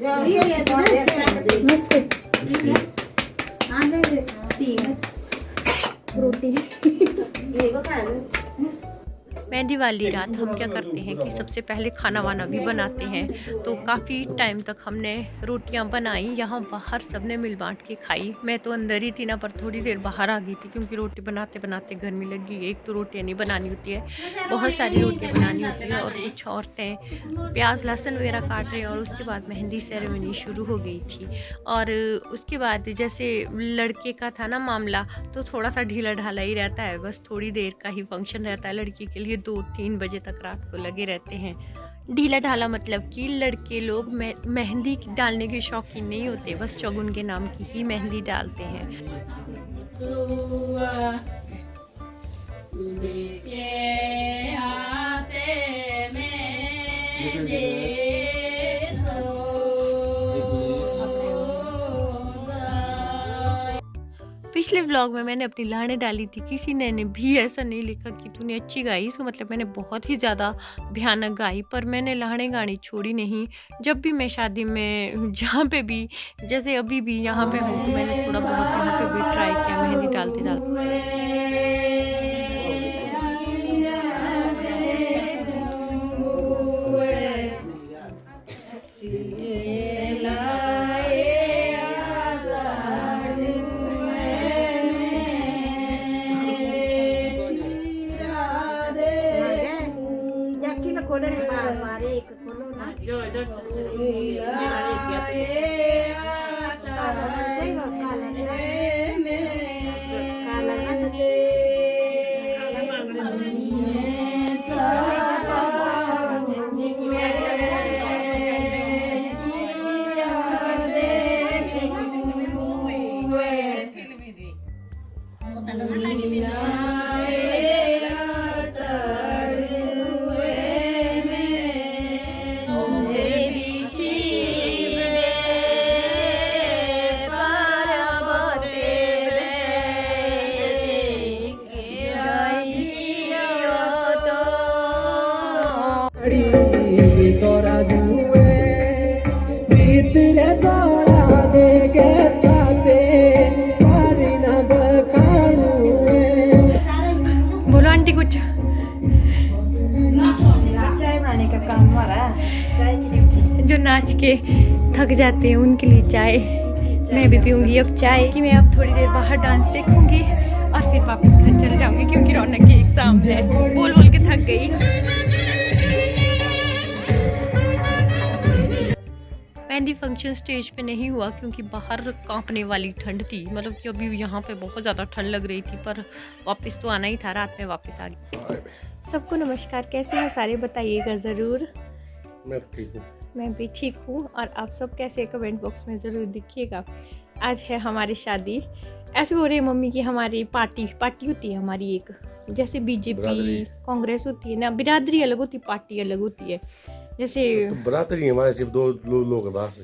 रोटी मेहंदी वाली रात हम क्या करते हैं कि सबसे पहले खाना वाना भी बनाते हैं। तो काफ़ी टाइम तक हमने रोटियां बनाई, यहाँ बाहर सबने मिल बांट के खाई। मैं तो अंदर ही थी ना, पर थोड़ी देर बाहर आ गई थी क्योंकि रोटी बनाते बनाते गर्मी लगी। एक तो रोटियां नहीं बनानी होती है, बहुत सारी रोटियां बनानी होती है। और कुछ औरतें प्याज लहसुन वगैरह काट रही हैं और उसके बाद मेहंदी सेरेमनी शुरू हो गई थी। और उसके बाद जैसे लड़के का था ना मामला, तो थोड़ा सा ढीला ढाला ही रहता है। बस थोड़ी देर का ही फंक्शन रहता है, लड़की के लिए 2-3 बजे तक रात को लगे रहते हैं। ढीला ढाला मतलब कि लड़के लोग मेहंदी डालने के शौकीन नहीं होते, बस चौगुन के नाम की ही मेहंदी डालते हैं। पिछले व्लॉग में मैंने अपनी लाने डाली थी, किसी ने भी ऐसा नहीं लिखा कि तूने अच्छी गाई। इसका मतलब मैंने बहुत ही ज़्यादा भयानक गाई, पर मैंने लाने गानी छोड़ी नहीं। जब भी मैं शादी में जहाँ पे भी, जैसे अभी भी यहाँ पे हूँ, तो मैंने थोड़ा बहुत यहाँ पे भी ट्राई किया मेहंदी डालते डालते। बोलो आंटी कुछ। चाय बनाने का काम हमारा, चाय की ड्यूटी। जो नाच के थक जाते हैं उनके लिए चाय। मैं भी पीऊंगी अब चाय। कि मैं अब थोड़ी देर बाहर डांस देखूंगी और फिर वापस घर चले जाऊंगी क्योंकि रौनक की एग्जाम है। बोल बोल के थक गई। मेहंदी फंक्शन स्टेज पे नहीं हुआ क्योंकि बाहर कांपने वाली ठंड थी। मतलब कि अभी यहाँ पे बहुत ज़्यादा ठंड लग रही थी, पर वापस तो आना ही था, रात में वापस आ गई। सबको नमस्कार, कैसे हैं सारे बताइएगा ज़रूर। मैं ठीक हूँ। मैं भी ठीक हूँ और आप सब कैसे, कमेंट बॉक्स में ज़रूर दिखिएगा। आज है हमारी शादी। ऐसे हो रही है मम्मी की हमारी पार्टी होती है हमारी एक, जैसे बीजेपी कांग्रेस होती है ना, बिरादरी अलग होती है, पार्टी अलग होती है। जैसे तो बरादरी हमारे सिर्फ दो लोग हैं बाहर से।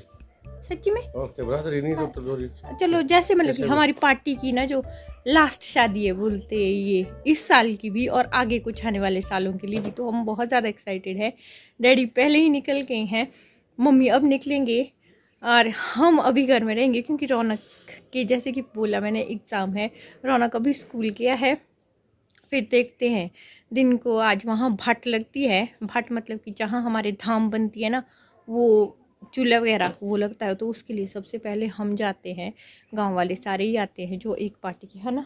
सच्ची में? ओके, बरादरी नहीं तो चलो जैसे मतलब कि हमारी पार्टी की ना जो लास्ट शादी है बोलते हैं ये, इस साल की भी और आगे कुछ आने वाले सालों के लिए भी। तो हम बहुत ज़्यादा एक्साइटेड हैं। डैडी पहले ही निकल गए हैं, मम्मी अब निकलेंगे और हम अभी घर में रहेंगे क्योंकि रौनक के, जैसे कि बोला मैंने, एग्ज़ाम है। रौनक अभी स्कूल गया है, फिर देखते हैं दिन को। आज वहाँ भट लगती है, भट मतलब कि जहाँ हमारे धाम बनती है ना, वो चूल्हा वगैरह वो लगता है। तो उसके लिए सबसे पहले हम जाते हैं, गांव वाले सारे ही आते हैं जो एक पार्टी के है ना।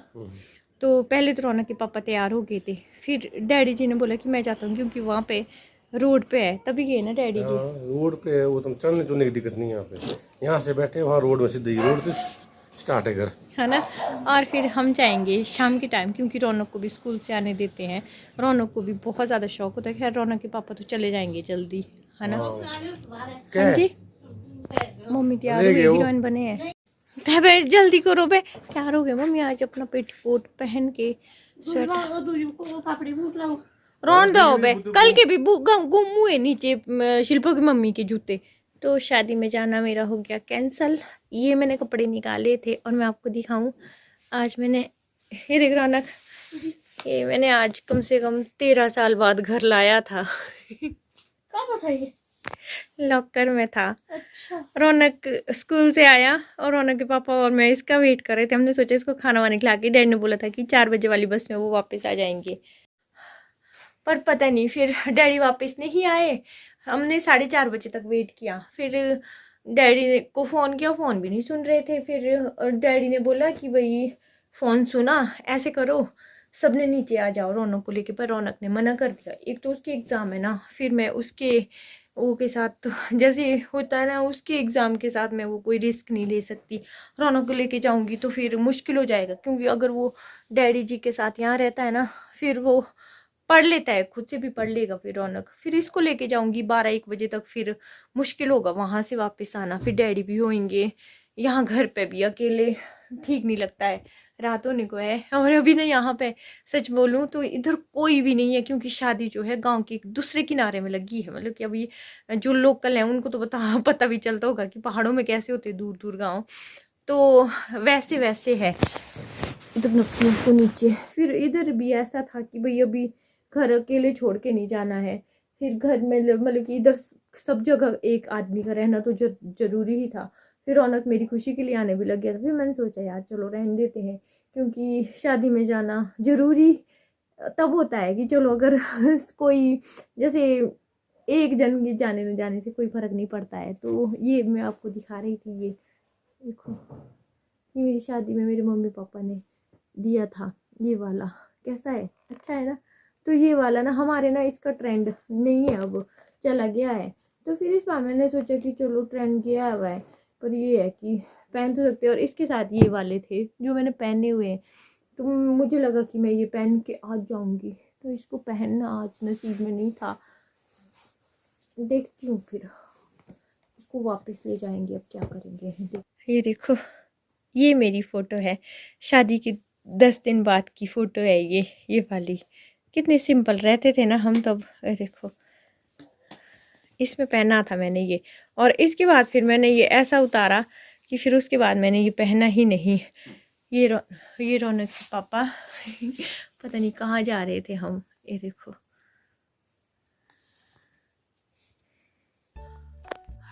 तो पहले तो रौनक के पापा तैयार हो गए थे, फिर डैडी जी ने बोला कि मैं जाता हूँ क्योंकि वहाँ पे रोड पे है, तभी गए ना डैडी जी। रोड पे है वो, तुम चलने चुलने की दिक्कत नहीं है यहाँ पे। यहाँ से बैठे वहाँ रोड में सीधे रोड से स्टार्ट है घर, है ना। और फिर हम जाएंगे शाम के टाइम क्योंकि रौनक को भी स्कूल से आने देते हैं। रौनक को भी बहुत ज़्यादा शौक होता है। खैर रौनक के पापा तो चले जाएंगे जल्दी, है ना। हाँ जी, मम्मी तैयार हो गई, हीरोइन बने हैं। बे जल्दी करो बे, तैयार हो गए मम्मी आज अपना पेटीकोट पहन के, स्वेटर रौन दो बे। कल के भी गुम हुए नीचे शिल्पा की मम्मी के जूते। तो शादी में जाना मेरा हो गया कैंसल। ये मैंने कपड़े निकाले थे और मैं आपको दिखाऊं। आज मैंने, ये देख रौनक, ये मैंने आज कम से कम 13 साल बाद घर लाया था। कब था ये? लॉकर में था। अच्छा। रौनक स्कूल से आया और रौनक के पापा और मैं इसका वेट कर रहे थे। हमने सोचा इसको खाना वाने खिला के, डैडी ने बोला था कि 4 बजे वाली बस में वो वापस आ जाएंगे, पर पता नहीं फिर डैडी वापस नहीं आए। हमने 4:30 बजे तक वेट किया, फिर डैडी को फ़ोन किया, फ़ोन भी नहीं सुन रहे थे। फिर डैडी ने बोला कि भाई फ़ोन सुना, ऐसे करो सबने नीचे आ जाओ रौनक को लेके, पर रौनक ने मना कर दिया। एक तो उसके एग्ज़ाम है ना, फिर मैं उसके वो के साथ तो जैसे होता है ना, उसके एग्ज़ाम के साथ मैं वो कोई रिस्क नहीं ले सकती। रौनक को लेके जाऊंगी तो फिर मुश्किल हो जाएगा, क्योंकि अगर वो डैडी जी के साथ यहाँ रहता है ना, फिर वो पढ़ लेता है, खुद से भी पढ़ लेगा। फिर रौनक, फिर इसको लेके जाऊंगी 12-1 बजे तक, फिर मुश्किल होगा वहां से वापस आना। फिर डैडी भी होंगे यहाँ, घर पे भी अकेले ठीक नहीं लगता है, रात होने को है। और अभी ना यहाँ पे सच बोलूँ तो इधर कोई भी नहीं है, क्योंकि शादी जो है गांव के दूसरे किनारे में लगी है। मतलब कि अभी जो लोकल है उनको तो पता भी चलता होगा कि पहाड़ों में कैसे होते दूर दूर गाँव, तो वैसे वैसे है इधर नखियों को नीचे। फिर इधर भी ऐसा था कि भाई अभी घर अकेले छोड़ के नहीं जाना है। फिर घर में मतलब कि इधर सब जगह एक आदमी का रहना तो जरूरी ही था। फिर रौनक मेरी खुशी के लिए आने भी लग गया था। फिर मैंने सोचा यार चलो रहने देते हैं, क्योंकि शादी में जाना जरूरी तब होता है कि चलो अगर कोई जैसे एक जन के जाने न जाने से कोई फर्क नहीं पड़ता है। तो ये मैं आपको दिखा रही थी, ये देखो, ये मेरी शादी में मेरे मम्मी पापा ने दिया था। ये वाला कैसा है, अच्छा है ना। तो ये वाला ना हमारे ना इसका ट्रेंड नहीं है, अब चला गया है। तो फिर इस बार मैंने सोचा कि चलो ट्रेंड गया हुआ है, पर ये है कि पहन तो सकते हैं। और इसके साथ ये वाले थे जो मैंने पहने हुए हैं, तो मुझे लगा कि मैं ये पहन के आज जाऊंगी, तो इसको पहनना आज नसीब में नहीं था। देखती हूँ फिर इसको वापस ले जाएंगे, अब क्या करेंगे। ये देखो, ये मेरी फ़ोटो है शादी की 10 दिन बाद की फ़ोटो है ये वाली। कितने सिंपल रहते थे ना हम तब। देखो इसमें पहना था मैंने ये, और इसके बाद फिर मैंने ये ऐसा उतारा कि फिर उसके बाद मैंने ये पहना ही नहीं। ये रौनक के पापा पता नहीं कहाँ जा रहे थे हम। ये देखो,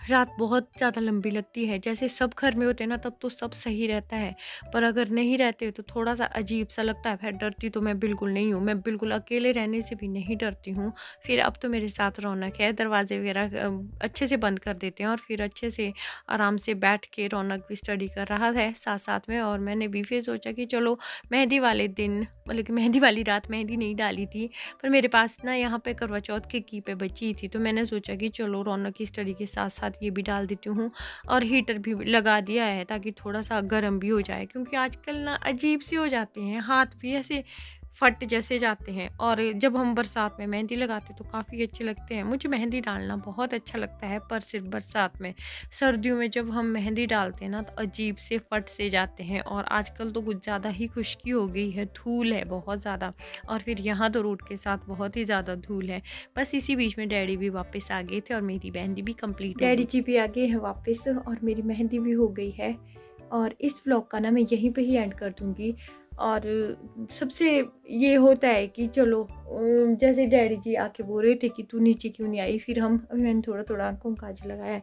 रात बहुत ज़्यादा लंबी लगती है। जैसे सब घर में होते हैं ना तब तो सब सही रहता है, पर अगर नहीं रहते तो थोड़ा सा अजीब सा लगता है। फिर डरती तो मैं बिल्कुल नहीं हूँ, मैं बिल्कुल अकेले रहने से भी नहीं डरती हूँ। फिर अब तो मेरे साथ रौनक है, दरवाजे वगैरह अच्छे से बंद कर देते हैं, और फिर अच्छे से आराम से बैठ के रौनक भी स्टडी कर रहा है साथ साथ में। और मैंने भी फिर सोचा कि चलो मेहंदी वाले दिन, मतलब कि मेहंदी वाली रात मेहंदी नहीं डाली थी, पर मेरे पास ना यहाँ पे करवा चौथ के की पे बची थी, तो मैंने सोचा कि चलो रौनक की स्टडी के साथ साथ ये भी डाल देती हूँ। और हीटर भी लगा दिया है ताकि थोड़ा सा गर्म भी हो जाए, क्योंकि आजकल ना अजीब सी हो जाते हैं, हाथ भी ऐसे फट जैसे जाते हैं। और जब हम बरसात में मेहंदी लगाते तो काफ़ी अच्छे लगते हैं। मुझे मेहंदी डालना बहुत अच्छा लगता है, पर सिर्फ बरसात में। सर्दियों में जब हम मेहंदी डालते हैं ना तो अजीब से फट से जाते हैं। और आजकल तो कुछ ज़्यादा ही खुश्की हो गई है, धूल है बहुत ज़्यादा, और फिर यहाँ तो रोड के साथ बहुत ही ज़्यादा धूल है। बस इसी बीच में डैडी भी वापस आ गए थे और मेरी मेहंदी भी कंप्लीट। डैडी जी भी आ गए हैं वापस और मेरी मेहंदी भी हो गई है। और इस व्लॉग का ना मैं यहीं पे ही एंड कर दूँगी। और सबसे ये होता है कि चलो जैसे डैडी जी आके बोल रहे थे कि तू नीचे क्यों नहीं आई, फिर मैंने थोड़ा थोड़ा आंखों का काजल लगाया,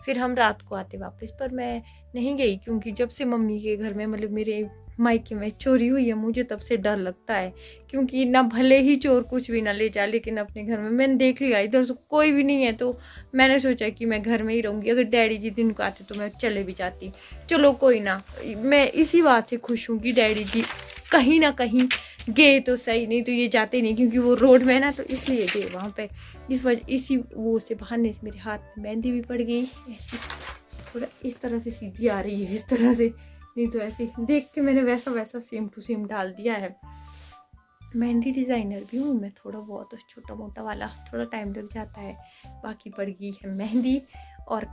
फिर हम रात को आते वापस। पर मैं नहीं गई, क्योंकि जब से मम्मी के घर में, मतलब मेरे मायके में चोरी हुई है, मुझे तब से डर लगता है। क्योंकि ना भले ही चोर कुछ भी ना ले जाए, लेकिन अपने घर में मैंने देख लिया इधर से कोई भी नहीं है, तो मैंने सोचा कि मैं घर में ही रहूँगी। अगर डैडी जी दिन को आते तो मैं चले भी जाती। चलो कोई ना, मैं इसी बात से खुश हूँ कि डैडी जी कहीं ना कहीं गए तो सही, नहीं तो ये जाते नहीं, क्योंकि वो रोड में है ना, तो इसलिए गए वहाँ पे। इसी वो से बहाने से मेरे हाथ में मेहंदी भी पड़ गई। ऐसी थोड़ा इस तरह से सीधी आ रही है, इस तरह से, नहीं तो ऐसे देख के मैंने वैसा सेम टू सेम डाल दिया है। मेहंदी डिज़ाइनर भी हूँ मैं, थोड़ा बहुत छोटा मोटा वाला, थोड़ा टाइम लग जाता है। बाकी पड़ गई है मेहंदी और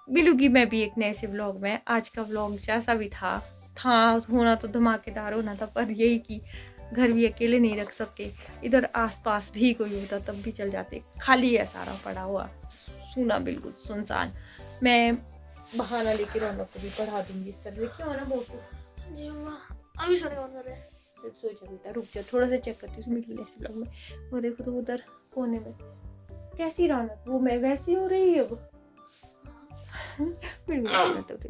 मिलूंगी मैं भी एक नए से व्लॉग में। आज का व्लॉग जैसा भी था होना तो धमाकेदार होना था, पर यही कि घर भी अकेले नहीं रख सकते, इधर आसपास भी कोई होता तब भी चल जाते। खाली है सारा पड़ा हुआ, सुना बिल्कुल सुनसान। मैं बहाना लेके रौनक को भी पढ़ा दूंगी इस तरह से। क्यों है ना बहुत जी अभी सोने का मन कर रहा है। सोचा बेटा रुक जा, थोड़ा सा चेक करती हूँ मिडिल ऐसे ब्लॉग में। वो देखो तो उधर कोने में कैसी रौनक, वो मैं वैसी हो रही अब। फिर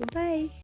बाय।